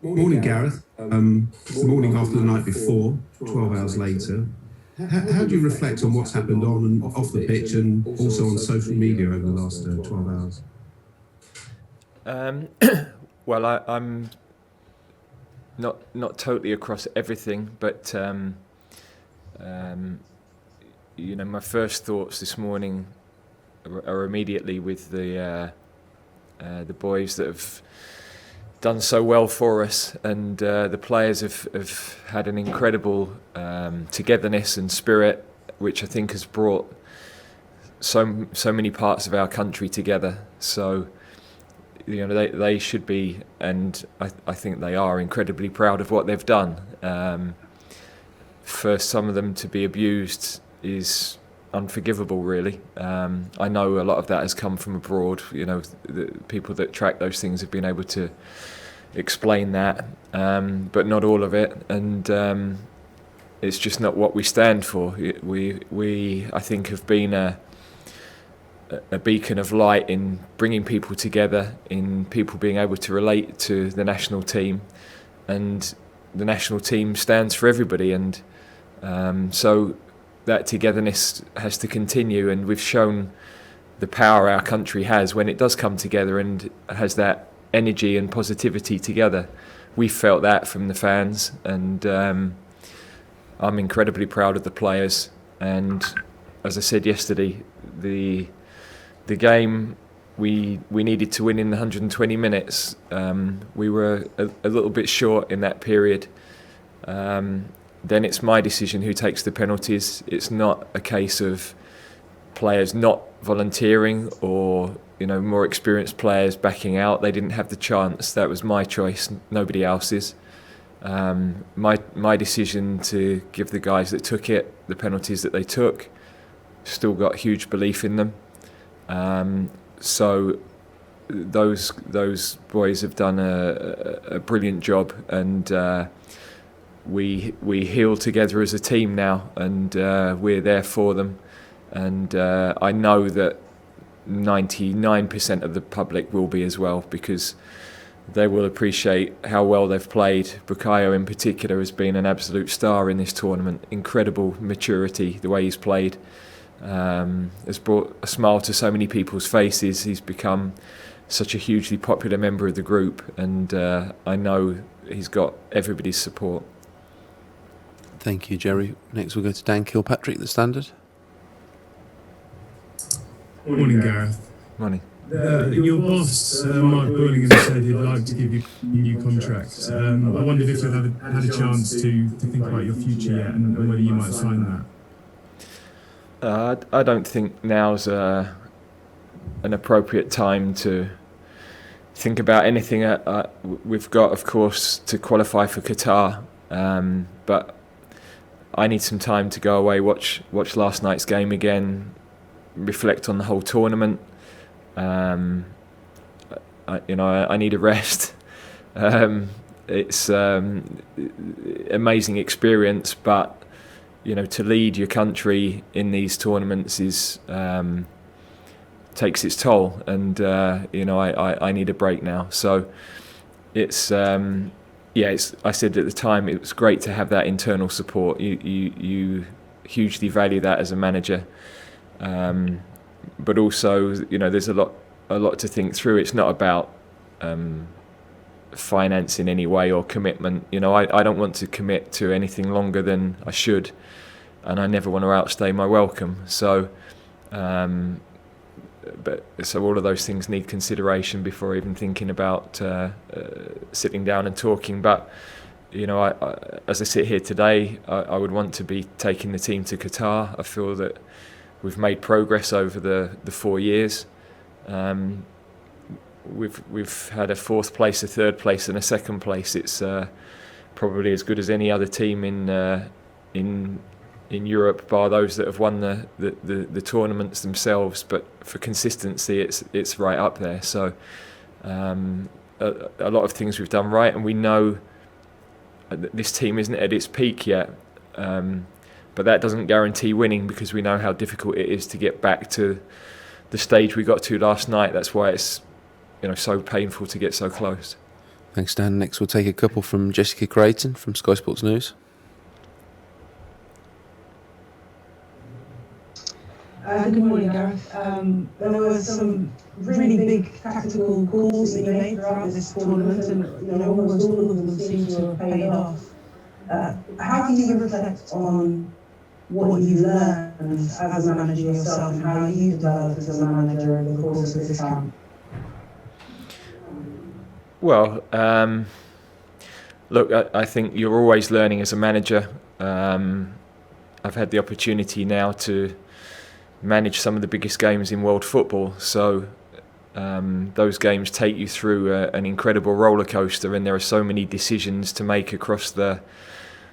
Morning, Gareth. It's the morning after the night before, 12 hours later. How do you reflect on what's happened on and off the pitch and also on social media over the last 12 hours? Well, I'm not totally across everything, but my first thoughts this morning are immediately with the boys that have done so well for us, and the players have had an incredible togetherness and spirit, which I think has brought so many parts of our country together. So they should be, and I think they are, incredibly proud of what they've done. For some of them to be abused is unforgivable, really. I know a lot of that has come from abroad. The people that track those things have been able to explain that, but not all of it, and it's just not what we stand for. We I think have been a beacon of light in bringing people together, in people being able to relate to the national team, and the national team stands for everybody, and so that togetherness has to continue, and we've shown the power our country has when it does come together and has that energy and positivity together. We felt that from the fans, and I'm incredibly proud of the players. And as I said yesterday, the game we needed to win in 120 minutes. We were a little bit short in that period. Then it's my decision who takes the penalties. It's not a case of players not volunteering or more experienced players backing out. They didn't have the chance. That was my choice, nobody else's. My decision to give the guys that took it the penalties that they took. Still got huge belief in them. So those boys have done a brilliant job, and we heal together as a team now, and we're there for them. And I know that 99% of the public will be as well, because they will appreciate how well they've played. Bukayo in particular has been an absolute star in this tournament. Incredible maturity, the way he's played. Has brought a smile to so many people's faces. He's become such a hugely popular member of the group, and I know he's got everybody's support. Thank you, Jerry. Next we'll go to Dan Kilpatrick, The Standard. Morning, Gareth. Morning. Your boss, Mark Bullingham, said he'd like to give you a new contract. I wondered if you've had a chance to think about your future yet, and whether you might sign that. I don't think now's an appropriate time to think about anything. We've got, of course, to qualify for Qatar, but I need some time to go away, watch last night's game again, reflect on the whole tournament. I need a rest. It's amazing experience, but to lead your country in these tournaments is takes its toll, and I need a break now. So it's I said at the time it was great to have that internal support. You hugely value that as a manager. But also, there's a lot to think through. It's not about finance in any way or commitment. I don't want to commit to anything longer than I should, and I never want to outstay my welcome. So, so all of those things need consideration before even thinking about sitting down and talking. But as I sit here today, I would want to be taking the team to Qatar. I feel that we've made progress over the 4 years. We've had a fourth place, a third place, and a second place. It's probably as good as any other team in Europe, bar those that have won the tournaments themselves. But for consistency, it's right up there. So a lot of things we've done right, and we know this team isn't at its peak yet. But that doesn't guarantee winning, because we know how difficult it is to get back to the stage we got to last night. That's why it's so painful to get so close. Thanks, Dan. Next, we'll take a couple from Jessica Creighton from Sky Sports News. Good morning, Gareth. There were some really big tactical calls that you made throughout this tournament, and almost all of them seem to have paid off. How do you reflect on what you've learned as a manager yourself, and how you've developed as a manager over the course of this camp? Well, look, I think you're always learning as a manager. I've had the opportunity now to manage some of the biggest games in world football, so those games take you through an incredible roller coaster, and there are so many decisions to make across the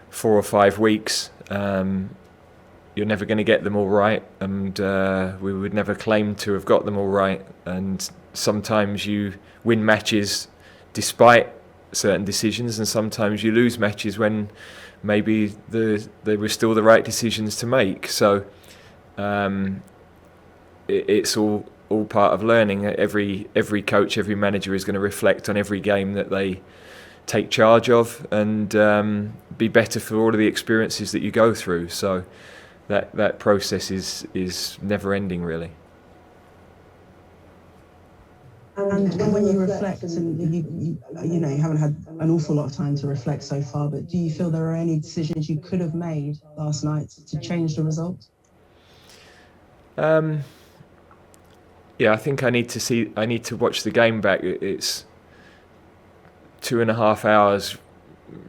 4 or 5 weeks. You're never going to get them all right, and we would never claim to have got them all right, and sometimes you win matches despite certain decisions, and sometimes you lose matches when maybe they were still the right decisions to make. So it's all part of learning. Every coach, every manager is going to reflect on every game that they take charge of, and be better for all of the experiences that you go through. So that process is never ending, really. And when you reflect, and you haven't had an awful lot of time to reflect so far, but do you feel there are any decisions you could have made last night to change the result? Yeah, I think I need to watch the game back. It's 2.5 hours,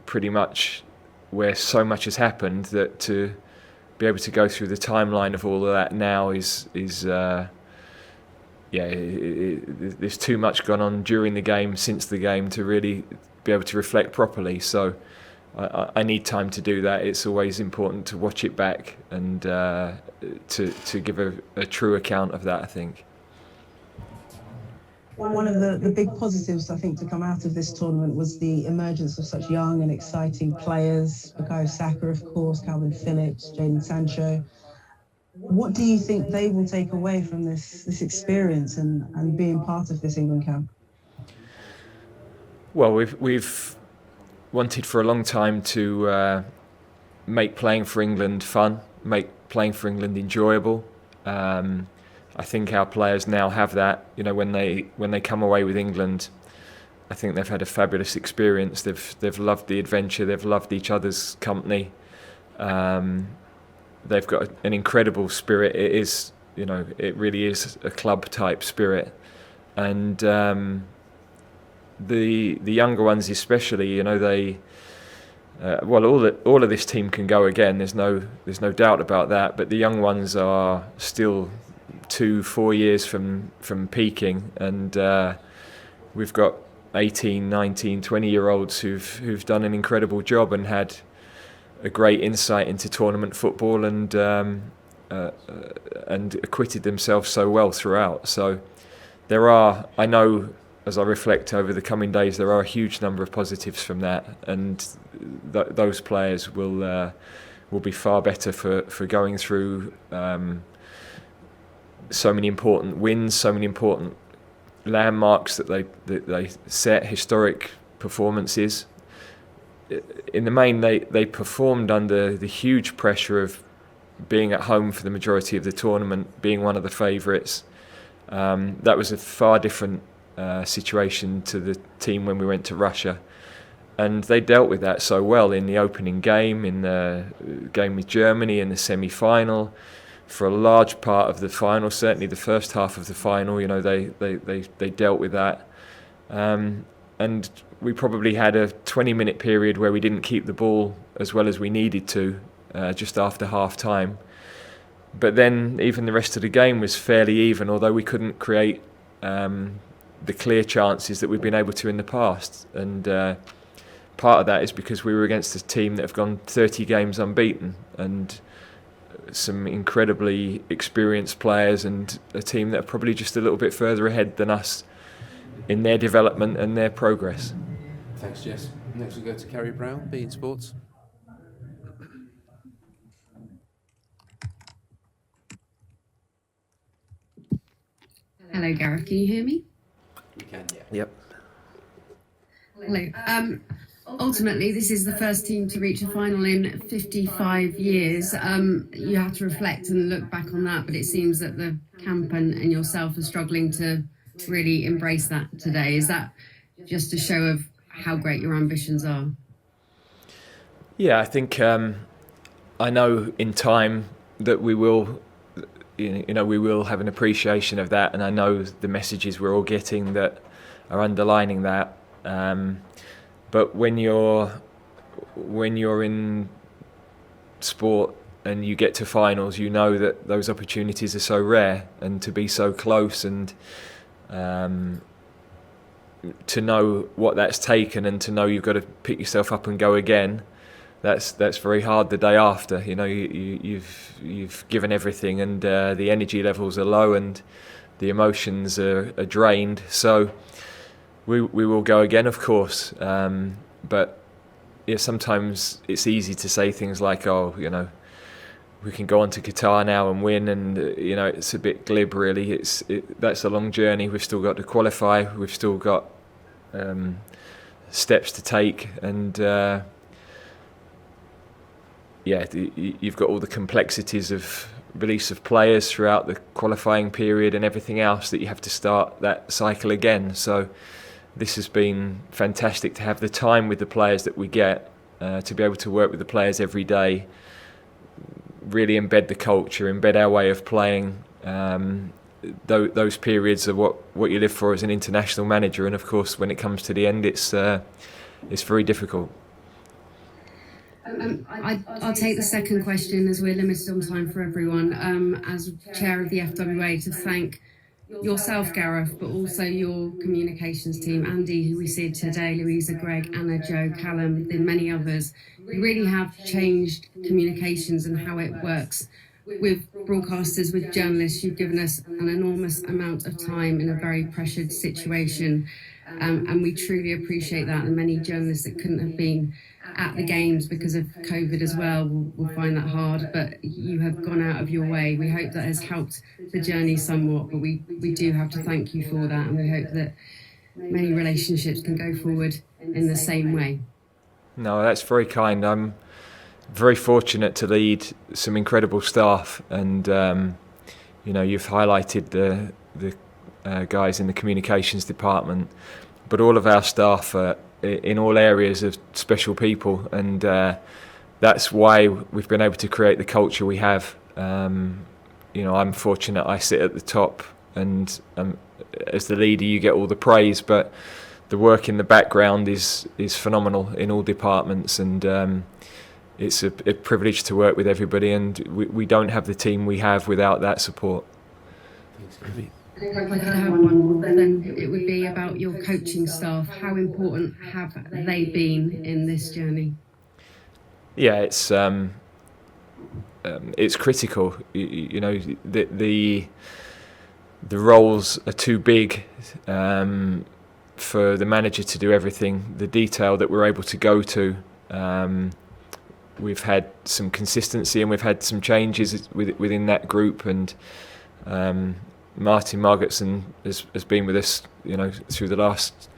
pretty much, where so much has happened that to be able to go through the timeline of all of that now is there's too much gone on during the game, since the game, to really be able to reflect properly. So I need time to do that. It's always important to watch it back and to give a true account of that, I think. One of the big positives, I think, to come out of this tournament was the emergence of such young and exciting players. Bukayo Saka, of course, Calvin Phillips, Jadon Sancho. What do you think they will take away from this experience and being part of this England camp? Well, we've wanted for a long time to make playing for England fun, make playing for England enjoyable. I think our players now have that. When they come away with England, I think they've had a fabulous experience. They've loved the adventure. They've loved each other's company. They've got an incredible spirit. It really is a club type spirit, and the younger ones especially. All of this team can go again. There's no doubt about that. But the young ones are still 2-4 years from peaking, and we've got 18, 19, 20-year-olds who've done an incredible job and had a great insight into tournament football and acquitted themselves so well throughout. So I know, as I reflect over the coming days, there are a huge number of positives from that, and those players will be far better for going through so many important wins, so many important landmarks that they set, historic performances. In the main, they performed under the huge pressure of being at home for the majority of the tournament, being one of the favourites. That was a far different situation to the team when we went to Russia, and they dealt with that so well in the opening game, in the game with Germany, in the semi-final. For a large part of the final, certainly the first half of the final, they dealt with that. And we probably had a 20-minute period where we didn't keep the ball as well as we needed to, just after half-time. But then even the rest of the game was fairly even, although we couldn't create the clear chances that we've been able to in the past. And part of that is because we were against a team that have gone 30 games unbeaten, and some incredibly experienced players, and a team that are probably just a little bit further ahead than us in their development and their progress. Thanks, Jess. Next we go to Kerry Brown, beIN Sports. Hello, Gareth. Can you hear me? We can, yeah. Yep. Hello. Ultimately, this is the first team to reach a final in 55 years. You have to reflect and look back on that, but it seems that the camp and yourself are struggling to really embrace that today. Is that just a show of how great your ambitions are? Yeah, I think I know in time that we will, we will have an appreciation of that, and I know the messages we're all getting that are underlining that. But when you're in sport and you get to finals, you know that those opportunities are so rare, and to be so close, and to know what that's taken, and to know you've got to pick yourself up and go again. That's very hard the day after. You've given everything, and the energy levels are low, and the emotions are drained. So we will go again, of course. But yeah, sometimes it's easy to say things like, we can go on to Qatar now and win, and it's a bit glib, really. That's a long journey. We've still got to qualify. We've still got steps to take, and you've got all the complexities of release of players throughout the qualifying period and everything else that you have to start that cycle again. So this has been fantastic to have the time with the players that we get, to be able to work with the players every day, really embed the culture, embed our way of playing. Those periods are what you live for as an international manager, and of course when it comes to the end it's very difficult. I'll take the second question, as we're limited on time for everyone. As chair of the FWA, to thank yourself, Gareth, but also your communications team, Andy, who we see today, Louisa, Greg, Anna, Joe, Callum, the many others. You really have changed communications and how it works with broadcasters, with journalists. You've given us an enormous amount of time in a very pressured situation, and we truly appreciate that. And many journalists that couldn't have been at the games because of COVID as well will find that hard, but you have gone out of your way. We hope that has helped the journey somewhat, but we do have to thank you for that, and we hope that many relationships can go forward in the same way. No, that's very kind. I'm very fortunate to lead some incredible staff, and you've highlighted the guys in the communications department, but all of our staff are in all areas of special people, and that's why we've been able to create the culture we have. I'm fortunate I sit at the top, and as the leader you get all the praise, but the work in the background is phenomenal in all departments, and it's a privilege to work with everybody, and we don't have the team we have without that support. Thanks, Gary. If I could have one more, then it would be about your coaching staff. How important have they been in this journey? Yeah, it's critical. The roles are too big for the manager to do everything. The detail that we're able to go to. We've had some consistency, and we've had some changes within that group, and Martin Margetson has been with us, through the last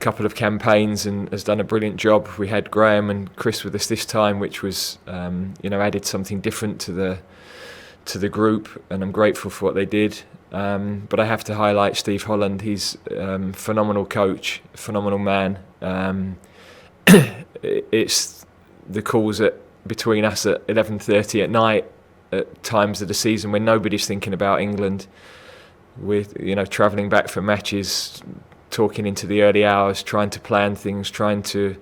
couple of campaigns, and has done a brilliant job. We had Graham and Chris with us this time, which was, added something different to the group, and I'm grateful for what they did. But I have to highlight Steve Holland. He's a phenomenal coach, phenomenal man. It's the calls between us at 11:30 at night at times of the season when nobody's thinking about England. We're travelling back from matches, talking into the early hours, trying to plan things, trying to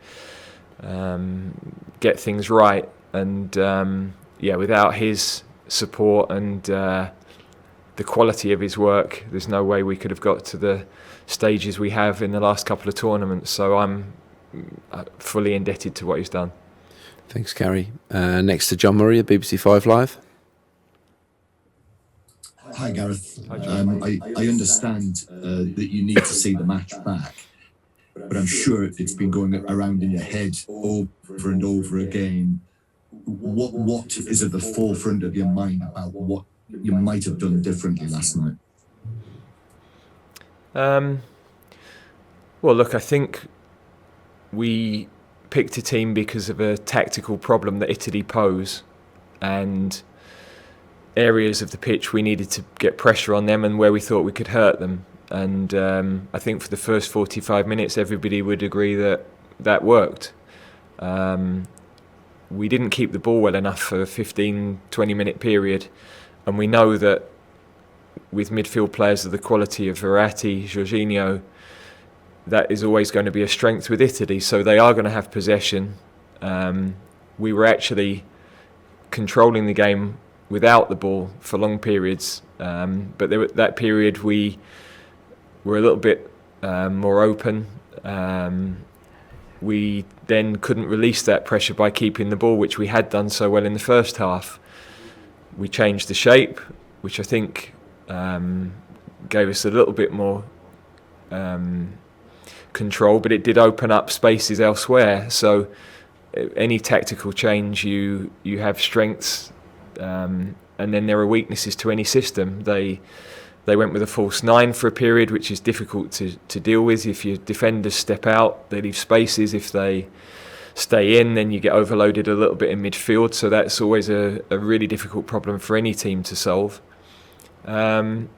get things right. And without his support and the quality of his work, there's no way we could have got to the stages we have in the last couple of tournaments. So I'm fully indebted to what he's done. Thanks, Gary. Next to John Murray at BBC 5 Live. Hi, Gareth. I understand that you need to see the match back, but I'm sure it's been going around in your head over and over again. What is at the forefront of your mind about what you might have done differently last night? Well, look, I think we picked a team because of a tactical problem that Italy pose, and areas of the pitch we needed to get pressure on them and where we thought we could hurt them. And I think for the first 45 minutes everybody would agree that worked. We didn't keep the ball well enough for a 15-20 minute period, and we know that with midfield players of the quality of Verratti, Jorginho, that is always going to be a strength with Italy, so they are going to have possession. We were actually controlling the game without the ball for long periods, but that period we were a little bit more open. We then couldn't release that pressure by keeping the ball, which we had done so well in the first half. We changed the shape, which I think gave us a little bit more control, but it did open up spaces elsewhere. So any tactical change, you have strengths, and then there are weaknesses to any system. They went with a false nine for a period, which is difficult to deal with. If your defenders step out, they leave spaces. If they stay in, then you get overloaded a little bit in midfield. So that's always a really difficult problem for any team to solve. And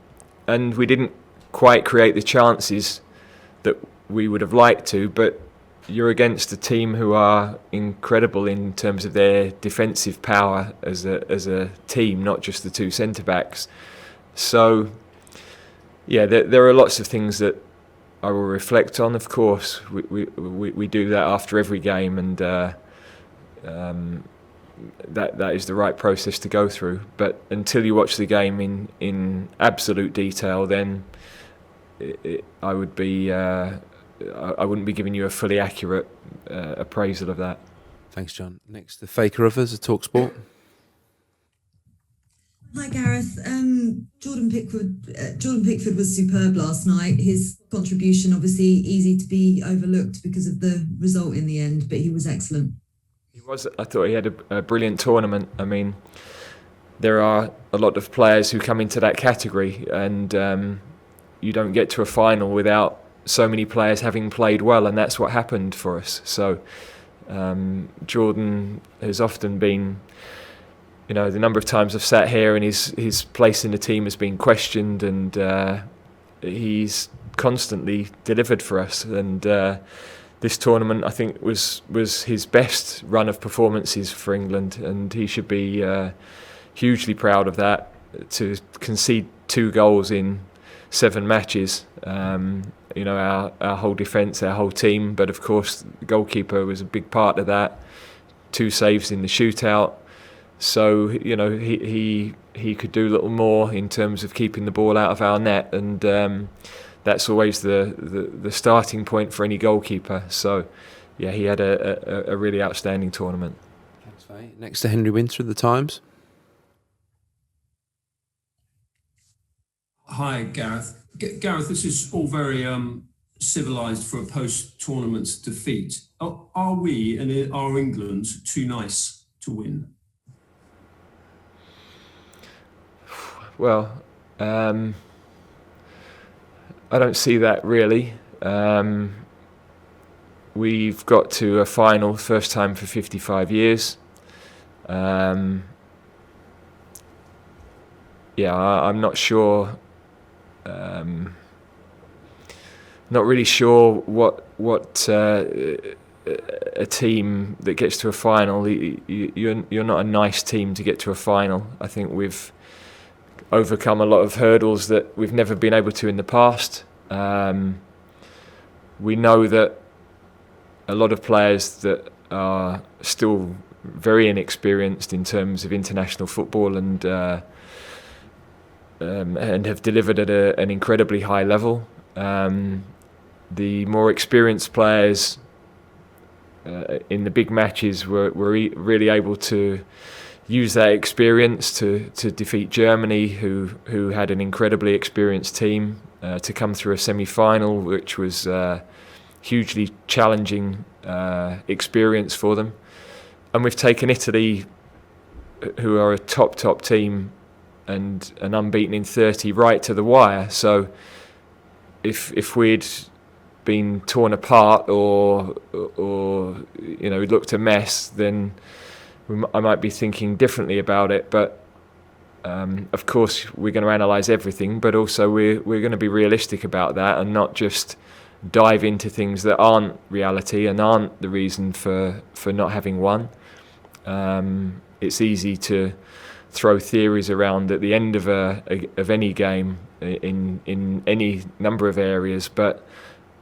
we didn't quite create the chances that we would have liked to, but you're against a team who are incredible in terms of their defensive power as a team, not just the two centre-backs. So, yeah, there are lots of things that I will reflect on. Of course, we do that after every game, and that is the right process to go through. But until you watch the game in absolute detail, then I wouldn't be giving you a fully accurate appraisal of that. Thanks, John. Next, the Faker of us, a TalkSport. Hi, Gareth. Jordan Pickford was superb last night. His contribution, obviously, easy to be overlooked because of the result in the end, but he was excellent. I thought he had a brilliant tournament. I mean, there are a lot of players who come into that category, and you don't get to a final without so many players having played well, and that's what happened for us. So Jordan has often been, the number of times I've sat here and his place in the team has been questioned, and he's constantly delivered for us. And this tournament, I think, was his best run of performances for England, and he should be hugely proud of that. To concede 2 goals in 7 matches, our whole defence, our whole team, but of course the goalkeeper was a big part of that. 2 saves in the shootout. So he could do a little more in terms of keeping the ball out of our net, and that's always the starting point for any goalkeeper. So yeah, he had a really outstanding tournament. Thanks, Faye. Next to Henry Winter of the Times. Hi, Gareth. Gareth, this is all very civilised for a post-tournament defeat. Are we and are England too nice to win? Well, I don't see that really. We've got to a final, first time for 55 years. I'm not sure. Not really sure what a team that gets to a final. You're not a nice team to get to a final. I think we've overcome a lot of hurdles that we've never been able to in the past. We know that a lot of players that are still very inexperienced in terms of international football and have delivered at an incredibly high level. The more experienced players in the big matches were really able to use that experience to defeat Germany, who had an incredibly experienced team, to come through a semi-final, which was hugely challenging experience for them. And we've taken Italy, who are a top team and an unbeaten in 30, right to the wire. So if we'd been torn apart or looked a mess, then I might be thinking differently about it. But of course, we're going to analyse everything, but also we're going to be realistic about that and not just dive into things that aren't reality and aren't the reason for not having won. It's easy to throw theories around at the end of any game in any number of areas, but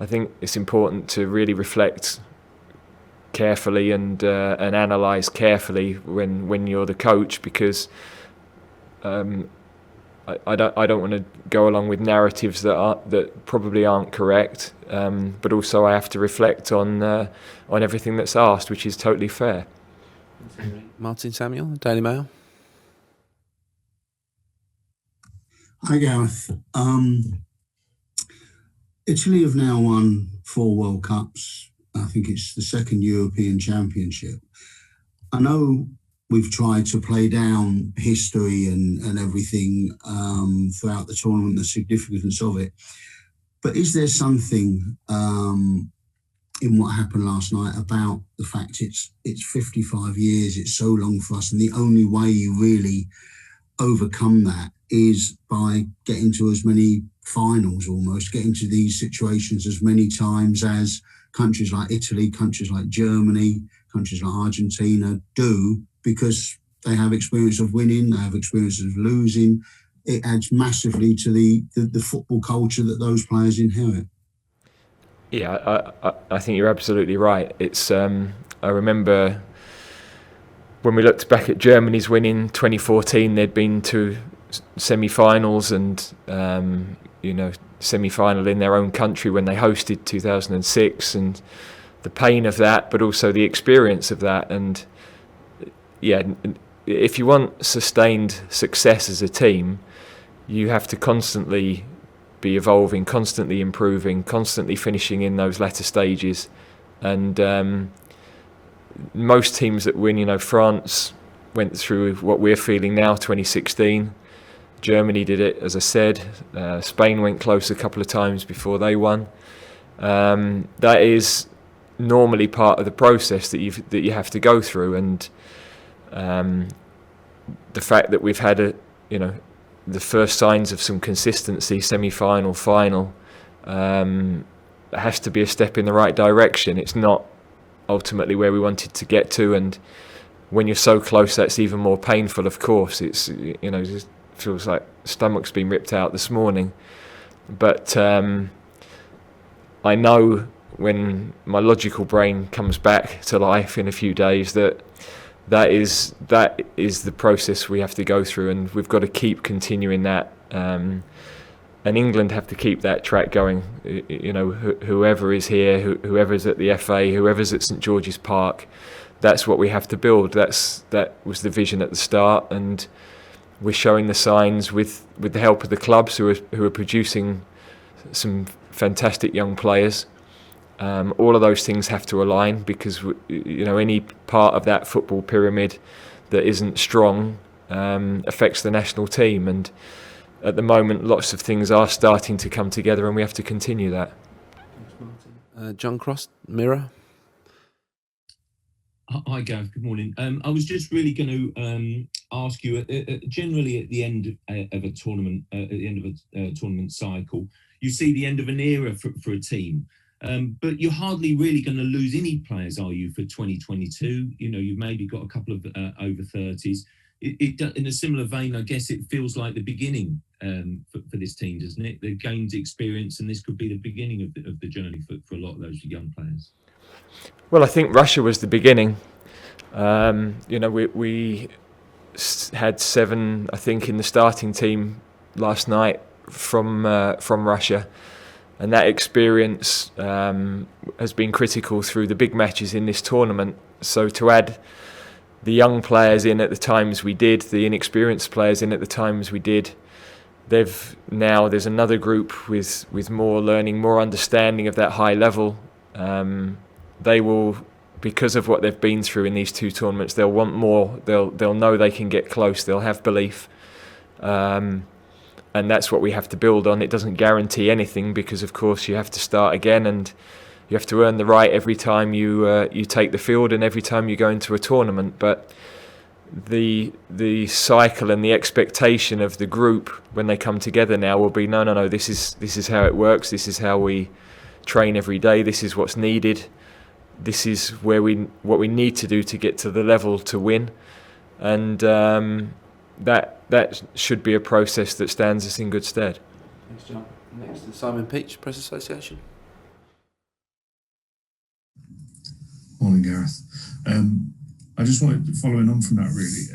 I think it's important to really reflect carefully and analyse carefully when you're the coach, because I don't want to go along with narratives that probably aren't correct, but also I have to reflect on everything that's asked, which is totally fair. Martin Samuel, Daily Mail. Hi Gareth. Italy have now won 4 World Cups. I think it's the second European Championship. I know we've tried to play down history and everything throughout the tournament, the significance of it. But is there something in what happened last night about the fact it's 55 years, it's so long for us, and the only way you really overcome that is by getting to as many finals, almost getting to these situations as many times as countries like Italy, countries like Germany, countries like Argentina do, because they have experience of winning, they have experience of losing. It adds massively to the football culture that those players inherit. Yeah, I think you're absolutely right. It's I remember when we looked back at Germany's win in 2014, they'd been to semi-finals and semi-final in their own country when they hosted 2006, and the pain of that, but also the experience of that. And yeah, if you want sustained success as a team, you have to constantly be evolving, constantly improving, constantly finishing in those latter stages. And most teams that win, France went through what we're feeling now, 2016. Germany did it, as I said. Spain went close a couple of times before they won. That is normally part of the process that you have to go through, and the fact that we've had the first signs of some consistency, semi-final, final, has to be a step in the right direction. It's not ultimately where we wanted to get to, and when you're so close, that's even more painful. Of course, it's just feels like stomach's been ripped out this morning. But I know when my logical brain comes back to life in a few days that is the process we have to go through, and we've got to keep continuing that. And England have to keep that track going. Whoever is here, whoever's at the FA, whoever's at St George's Park, that's what we have to build. That was the vision at the start, and we're showing the signs with the help of the clubs who are producing some fantastic young players. All of those things have to align, because any part of that football pyramid that isn't strong affects the national team. And at the moment, lots of things are starting to come together, and we have to continue that. John Cross, Mirror. Hi, Gareth. Good morning. I was just really going to ask you, generally at the end of a tournament, at the end of a tournament cycle, you see the end of an era for a team. But you're hardly really going to lose any players, are you, for 2022? You've maybe got a couple of over 30s. In a similar vein, I guess it feels like the beginning for this team, doesn't it? They've gained experience, and this could be the beginning of the journey for a lot of those young players. Well, I think Russia was the beginning. We had 7, I think, in the starting team last night from Russia. And that experience has been critical through the big matches in this tournament. So to add the young players in at the times we did, the inexperienced players in at the times we did, there's another group with more learning, more understanding of that high level. They will, because of what they've been through in these 2 tournaments, they'll want more. They'll know they can get close. They'll have belief. and that's what we have to build on. It doesn't guarantee anything because, of course, you have to start again, and you have to earn the right every time you take the field and every time you go into a tournament. But the cycle and the expectation of the group when they come together now will be no. This is how it works. This is how we train every day. This is what's needed. This is what we need to do to get to the level to win, and that should be a process that stands us in good stead. Thanks, John. Next to Simon Peach, Press Association. Morning, Gareth. I just wanted to follow on from that really.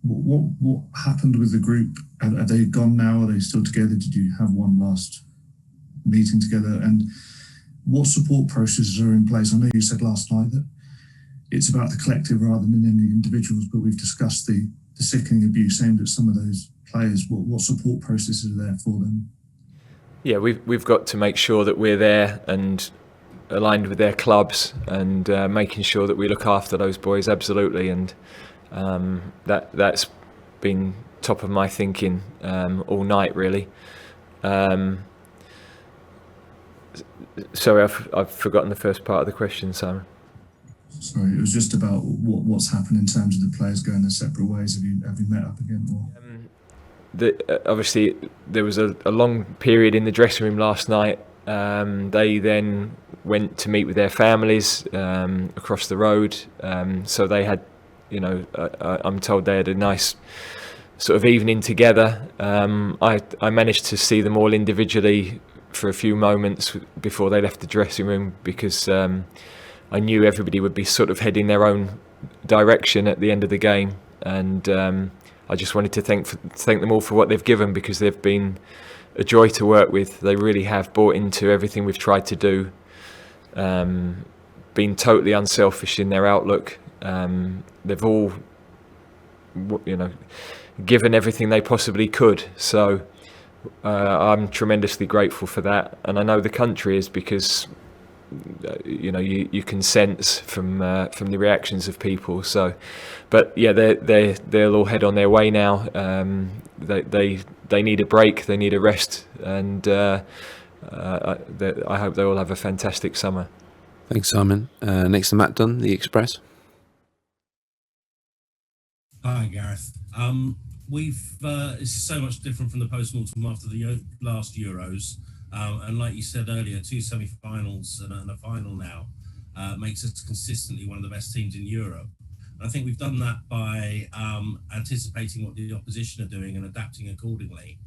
What happened with the group? Are they gone now? Are they still together? Did you have one last meeting together? And what support processes are in place? I know you said last night that it's about the collective rather than any individuals, but we've discussed the sickening abuse aimed at some of those players. What support processes are there for them? Yeah, we've got to make sure that we're there and aligned with their clubs, and making sure that we look after those boys, absolutely. And that's been top of my thinking all night, really. Sorry, I've forgotten the first part of the question, Simon. Sorry, it was just about what's happened in terms of the players going their separate ways. Have you met up again? Obviously, there was a long period in the dressing room last night. They then went to meet with their families across the road. So they had, I'm told they had a nice sort of evening together. I managed to see them all individually for a few moments before they left the dressing room, because I knew everybody would be sort of heading their own direction at the end of the game, and I just wanted to thank them all for what they've given, because they've been a joy to work with. They really have bought into everything we've tried to do, been totally unselfish in their outlook. They've all, given everything they possibly could. So I'm tremendously grateful for that, and I know the country is, because you can sense from the reactions of people. So, but yeah, they'll all head on their way now. They need a break, they need a rest, and I hope they all have a fantastic summer. Thanks, Simon. Next to Matt Dunn, The Express. Hi, Gareth. It's so much different from the Postmortem after the last Euros. And like you said earlier, 2 semi-finals and a final now makes us consistently one of the best teams in Europe. And I think we've done that by anticipating what the opposition are doing and adapting accordingly.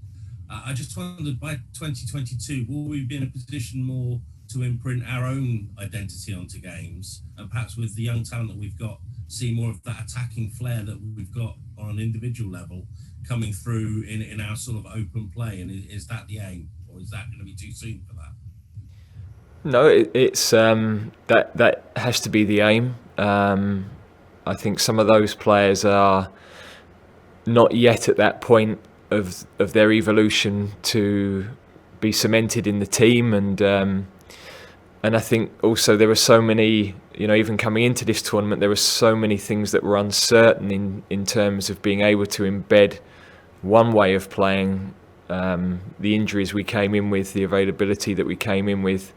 I just wondered, by 2022, will we be in a position more to imprint our own identity onto games, and perhaps with the young talent that we've got, see more of that attacking flair that we've got on an individual level coming through in our sort of open play? And is that the aim? Or is that going to be too soon for that? No, it's that has to be the aim. I think some of those players are not yet at that point of their evolution to be cemented in the team, and I think also there were so many, even coming into this tournament, there were so many things that were uncertain in terms of being able to embed one way of playing. The injuries we came in with, the availability that we came in with,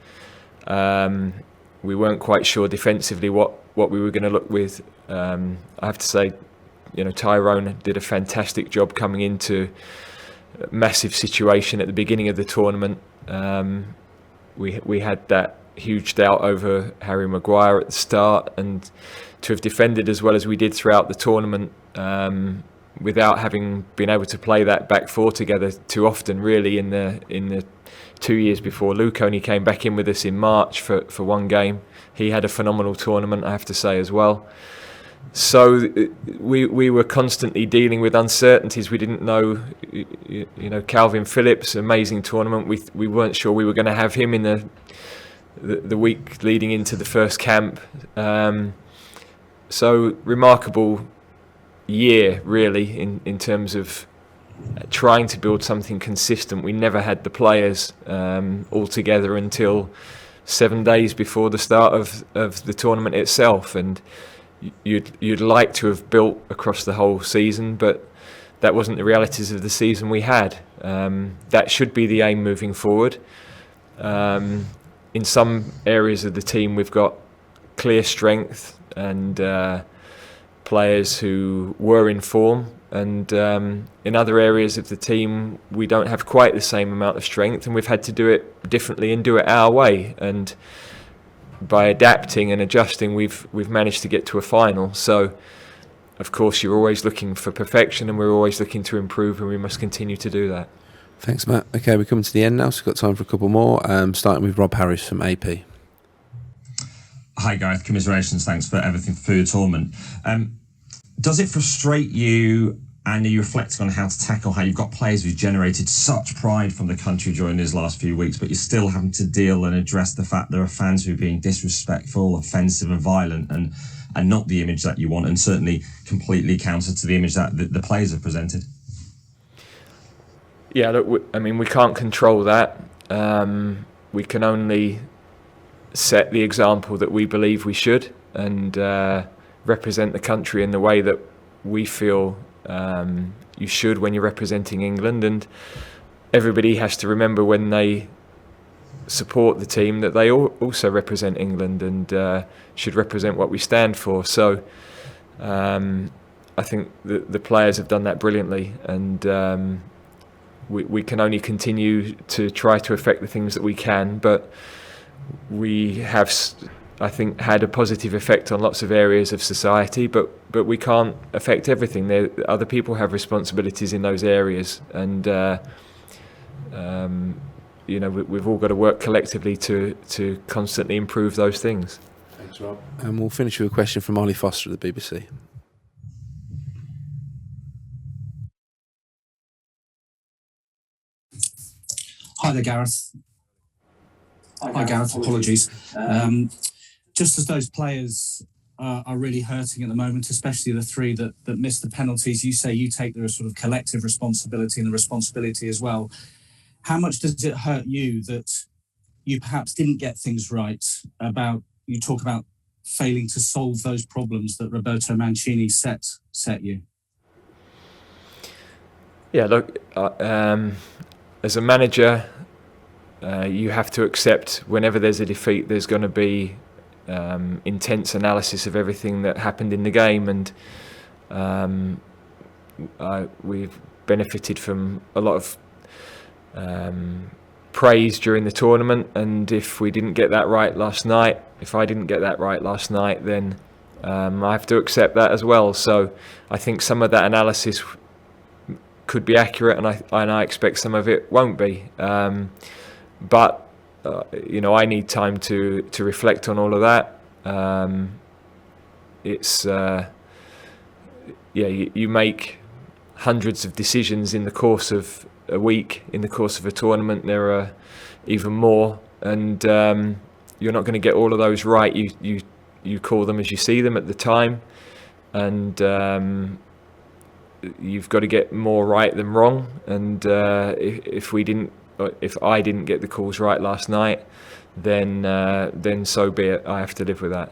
we weren't quite sure defensively what we were going to look with. I have to say, Tyrone did a fantastic job coming into a massive situation at the beginning of the tournament. We had that huge doubt over Harry Maguire at the start, and to have defended as well as we did throughout the tournament, without having been able to play that back four together too often, really, in the 2 years before. Luke only came back in with us in March for one game. He had a phenomenal tournament, I have to say, as well. So we were constantly dealing with uncertainties. We didn't know, Calvin Phillips, amazing tournament. We weren't sure we were going to have him in the week leading into the first camp. So remarkable year, really, in terms of trying to build something consistent. We never had the players all together until 7 days before the start of the tournament itself, and you'd like to have built across the whole season, but that wasn't the realities of the season we had. That should be the aim moving forward. In some areas of the team, we've got clear strength and players who were in form, and in other areas of the team, we don't have quite the same amount of strength, and we've had to do it differently and do it our way. And by adapting and adjusting, we've managed to get to a final. So, of course, you're always looking for perfection, and we're always looking to improve, and we must continue to do that. Thanks, Matt. Okay, we're coming to the end now, so we've got time for a couple more, starting with Rob Harris from AP. Hi, Gareth. Commiserations. Thanks for everything for your tournament. Does it frustrate you, and are you reflecting on how to tackle how you've got players who've generated such pride from the country during these last few weeks, but you're still having to deal and address the fact there are fans who are being disrespectful, offensive and violent, and not the image that you want, and certainly completely counter to the image that the players have presented? Yeah, look, we can't control that. We can only set the example that we believe we should, and represent the country in the way that we feel you should when you're representing England. And everybody has to remember when they support the team that they also represent England and should represent what we stand for. So I think the players have done that brilliantly, and we can only continue to try to affect the things that we can, but we have, I think, had a positive effect on lots of areas of society, but we can't affect everything. Other people have responsibilities in those areas, and we've all got to work collectively to constantly improve those things. Thanks, Rob. And we'll finish with a question from Ollie Foster at the BBC. Hi there, Gareth. Hi, Gareth. Apologies. Just as those players are really hurting at the moment, especially the three that missed the penalties, you say you take the sort of collective responsibility and the responsibility as well. How much does it hurt you that you perhaps didn't get things right you talk about failing to solve those problems that Roberto Mancini set you? Yeah, look, as a manager, you have to accept whenever there's a defeat, there's going to be intense analysis of everything that happened in the game, and we've benefited from a lot of praise during the tournament. And if we didn't get that right last night, if I didn't get that right last night, then I have to accept that as well. So I think some of that analysis could be accurate, and I expect some of it won't be. But I need time to reflect on all of that. You make hundreds of decisions in the course of a week, in the course of a tournament. There are even more, and you're not going to get all of those right. You call them as you see them at the time, and you've got to get more right than wrong. And if I didn't get the calls right last night, then so be it. I have to live with that.